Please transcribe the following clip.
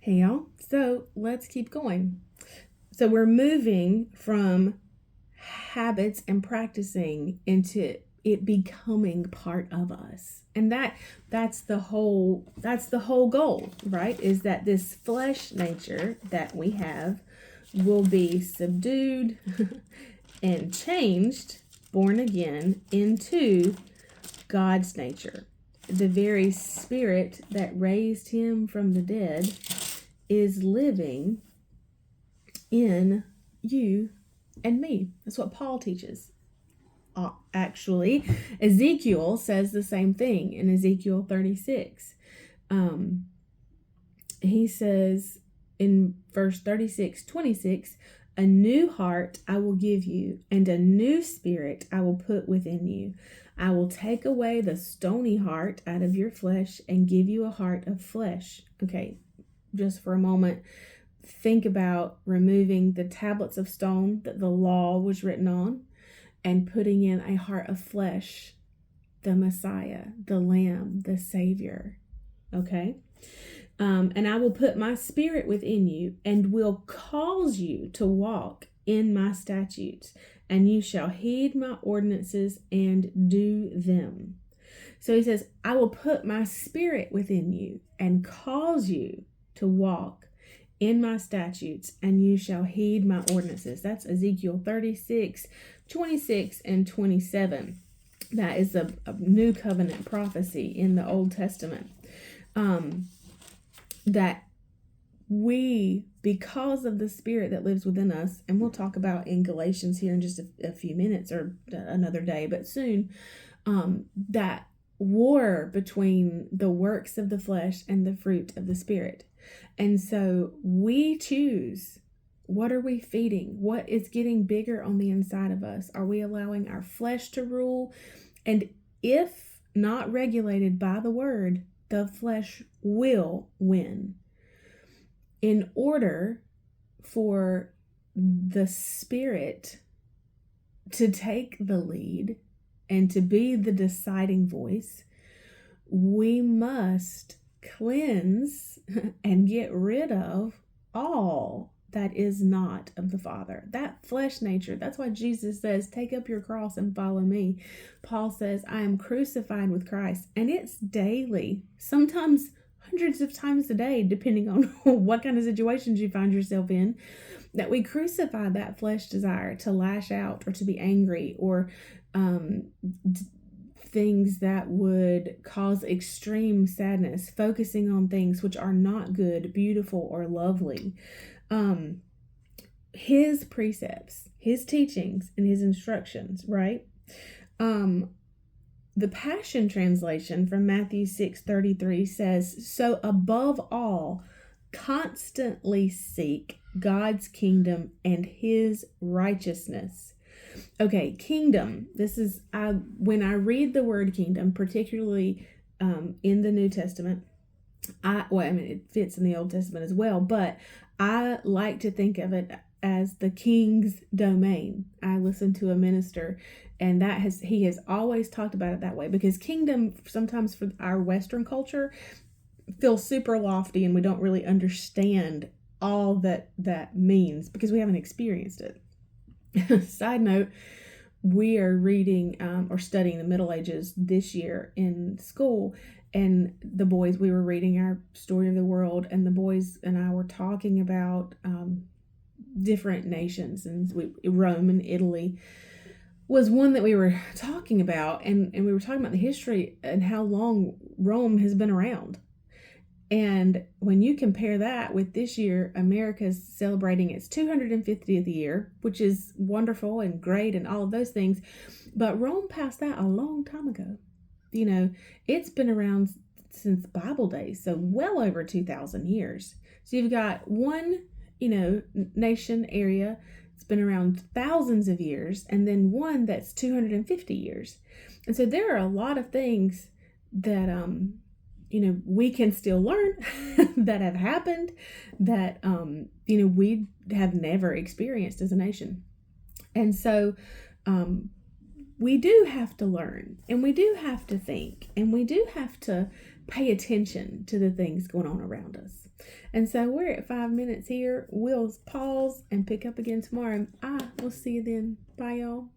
Hey y'all, so let's keep going. So we're moving from habits and practicing into it becoming part of us. And that's the whole goal, right? Is that this flesh nature that we have will be subdued and changed, born again into God's nature. The very spirit that raised him from the dead is living in you and me. That's what Paul teaches. Actually, Ezekiel says the same thing in Ezekiel 36. He says in verse 36:26, a new heart I will give you, and a new spirit I will put within you. I will take away the stony heart out of your flesh and give you a heart of flesh. Okay, just for a moment, think about removing the tablets of stone that the law was written on and putting in a heart of flesh, the Messiah, the Lamb, the Savior. Okay? And I will put my spirit within you and will cause you to walk in my statutes, and you shall heed my ordinances and do them. So he says, I will put my spirit within you and cause you to walk in my statutes, and you shall heed my ordinances. That's Ezekiel 36:26 and 27. That is a new covenant prophecy in the Old Testament. That we, because of the spirit that lives within us, and we'll talk about in Galatians here in just a few minutes or another day, but soon, that war between the works of the flesh and the fruit of the spirit. And so we choose, what are we feeding? What is getting bigger on the inside of us? Are we allowing our flesh to rule? And if not regulated by the word, the flesh will win. In order for the spirit to take the lead and to be the deciding voice, we must cleanse and get rid of all that is not of the Father. That flesh nature, that's why Jesus says, take up your cross and follow me. Paul says, I am crucified with Christ. And it's daily, sometimes hundreds of times a day, depending on what kind of situations you find yourself in, that we crucify that flesh desire to lash out or to be angry or things that would cause extreme sadness, focusing on things which are not good, beautiful, or lovely. His precepts, his teachings, and his instructions, right? The Passion Translation from Matthew 6:33 says, so above all, constantly seek God's kingdom and his righteousness. Okay, kingdom. This is, when I read the word kingdom, particularly in the New Testament, it fits in the Old Testament as well, but I like to think of it as the king's domain. I listened to a minister, and he has always talked about it that way, because kingdom sometimes for our Western culture feels super lofty, and we don't really understand all that means because we haven't experienced it. Side note, we are reading or studying the Middle Ages this year in school, and the boys, we were reading our Story of the World, and the boys and I were talking about different nations, and Rome and Italy was one that we were talking about, and we were talking about the history and how long Rome has been around. And when you compare that with this year, America's celebrating its 250th year, which is wonderful and great and all of those things. But Rome passed that a long time ago. You know, it's been around since Bible days, so well over 2,000 years. So you've got one, nation area that's been around thousands of years, and then one that's 250 years. And so there are a lot of things that, we can still learn that have happened that, we have never experienced as a nation. And so we do have to learn, and we do have to think, and we do have to pay attention to the things going on around us. And so we're at 5 minutes here. We'll pause and pick up again tomorrow. We'll see you then. Bye, y'all.